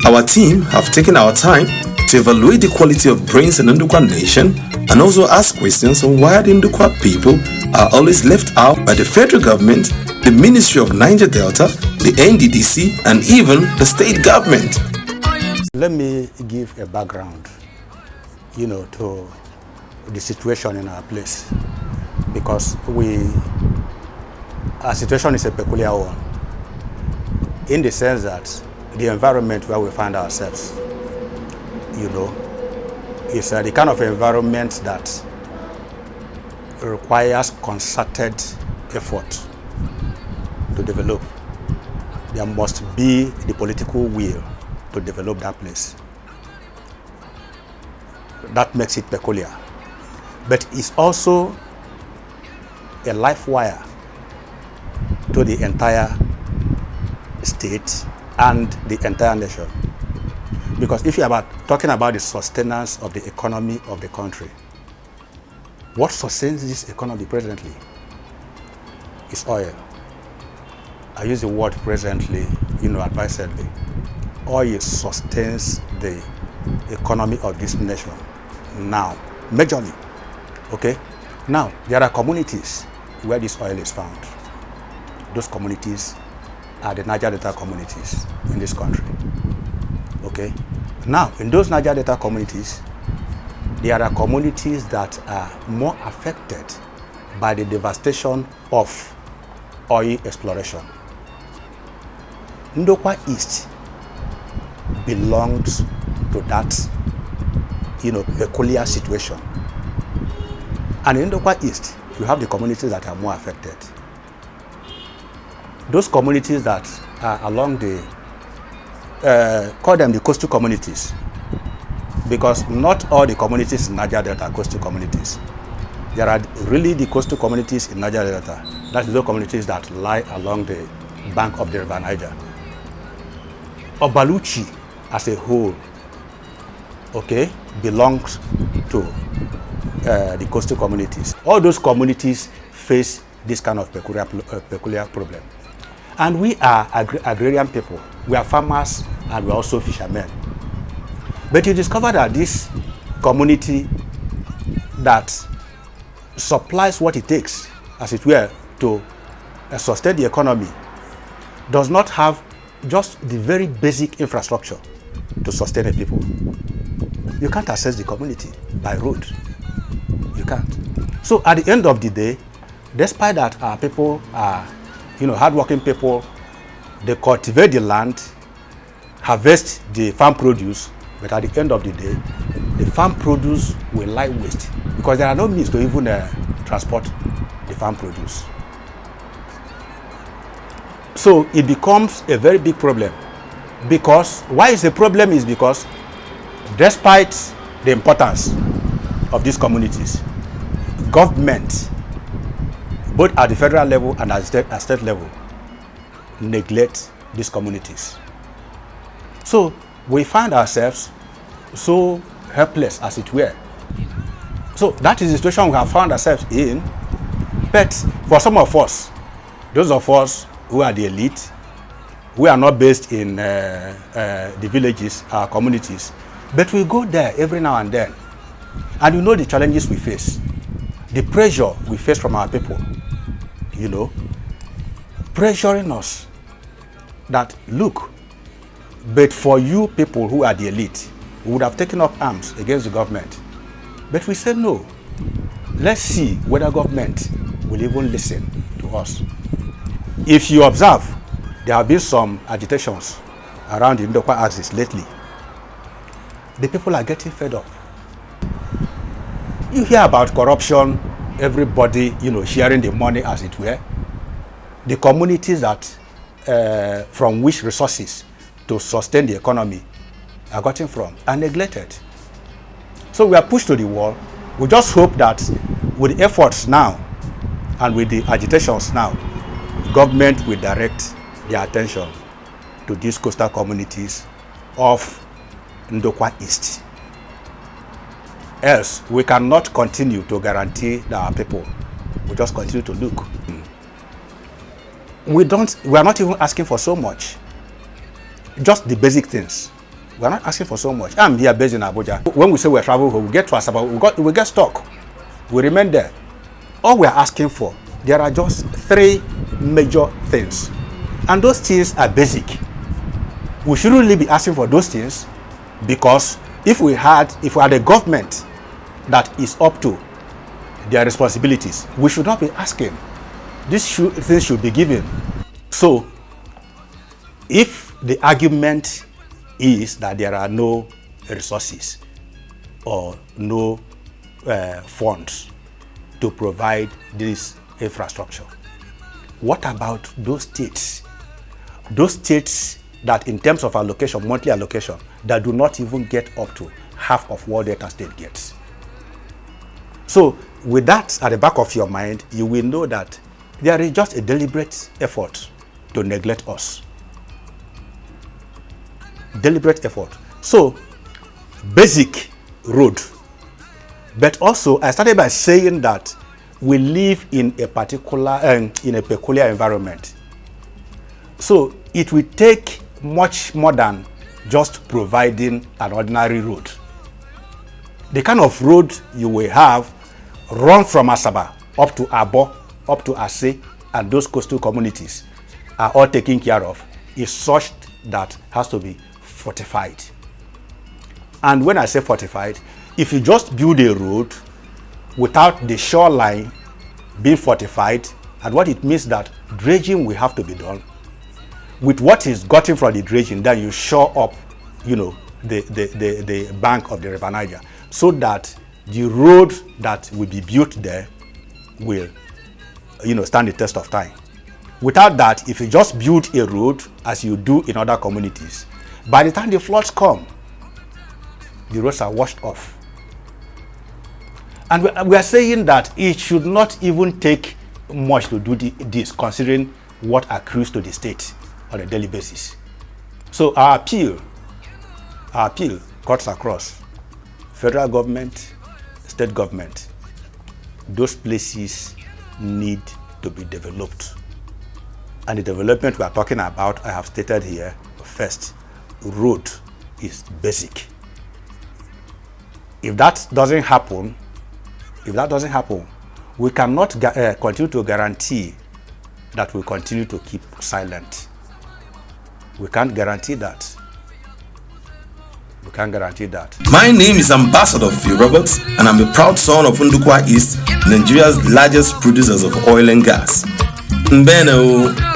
Our team have taken our time to evaluate the quality of brains in Ndokwa Nation and also ask questions on why the Ndokwa people are always left out by the federal government, the Ministry of Niger Delta, the NDDC, and even the state government. Let me give a background, to the situation in our place, because our situation is a peculiar one, in the sense that the environment where we find ourselves, is the kind of environment that requires concerted effort to develop. There must be the political will to develop that place. That makes it peculiar. But it's also a life wire to the entire state and the entire nation. Because if you are talking about the sustenance of the economy of the country, what sustains this economy presently is oil. I use the word presently, advisedly. Oil sustains the economy of this nation now, majorly. Okay? Now, there are communities where this oil is found. Those communities are the Niger Delta communities in this country. Okay? Now, in those Niger Delta communities, there are communities that are more affected by the devastation of oil exploration. Ndokwa East belongs to that, peculiar situation. And in Ndokwa East, you have the communities that are more affected. Those communities that are along the, call them the coastal communities, because not all the communities in Niger Delta are coastal communities. There are really the coastal communities in Niger Delta. That's those communities that lie along the bank of the river Niger. Obaluchi as a whole, belongs to the coastal communities. All those communities face this kind of peculiar problem. And we are agrarian people. We are farmers and we are also fishermen. But you discover that this community that supplies what it takes, as it were, to sustain the economy, does not have just the very basic infrastructure to sustain the people. You can't access the community by road. You can't. So at the end of the day, despite that our people are, hardworking people, they cultivate the land, harvest the farm produce, but at the end of the day, the farm produce will lie waste because there are no means to even transport the farm produce. So it becomes a very big problem. Because why it's a problem is because despite the importance of these communities, government, both at the federal level and at state level, neglect these communities. So we find ourselves so helpless, as it were. So that is the situation we have found ourselves in. But for some of us, those of us who are the elite, we are not based in the villages, our communities, but we go there every now and then. And you know the challenges we face, the pressure we face from our people, pressuring us that, look, but for you people who are the elite, we would have taken up arms against the government. But we said no. Let's see whether government will even listen to us. If you observe, there have been some agitations around the Ndokwa axis lately. The people are getting fed up. You hear about corruption, everybody, sharing the money, as it were. The communities that, from which resources to sustain the economy are gotten from are neglected. So we are pushed to the wall. We just hope that with the efforts now and with the agitations now, government will direct their attention to these coastal communities of Ndokwa East. Else, we cannot continue to guarantee that our people will just continue to look. We are not even asking for so much. Just the basic things. We're not asking for so much. I'm here based in Abuja. When we say we're traveling, we get to Asaba, we get stuck. We remain there. All we're asking for, there are just 3 major things. And those things are basic. We shouldn't really be asking for those things, because if we had a government that is up to their responsibilities, we should not be asking. These things should be given. So, if the argument is that there are no resources or no funds to provide this infrastructure, what about those states? Those states that in terms of allocation, monthly allocation, that do not even get up to half of what Delta State gets. So with that at the back of your mind, you will know that there is just a deliberate effort to neglect us. Deliberate effort. So basic road. But also I started by saying that we live in a peculiar environment. So it will take much more than just providing an ordinary road. The kind of road you will have run from Asaba up to Abo, up to Ase, and those coastal communities are all taken care of, is such that has to be fortified. And when I say fortified, if you just build a road without the shoreline being fortified, and what it means that dredging will have to be done. With what is gotten from the dredging, then you shore up, the bank of the River Niger, so that the road that will be built there will, stand the test of time. Without that, if you just build a road as you do in other communities, by the time the floods come, the roads are washed off. And we are saying that it should not even take much to do this, considering what accrues to the state on a daily basis. So our appeal cuts across federal government, state government. Those places need to be developed. And the development we are talking about, I have stated here, first, road is basic. If that doesn't happen, we cannot continue to guarantee that we'll continue to keep silent. We can't guarantee that. My name is Ambassador Phil Roberts, and I'm a proud son of Ndokwa East, Nigeria's largest producers of oil and gas. Mbeno.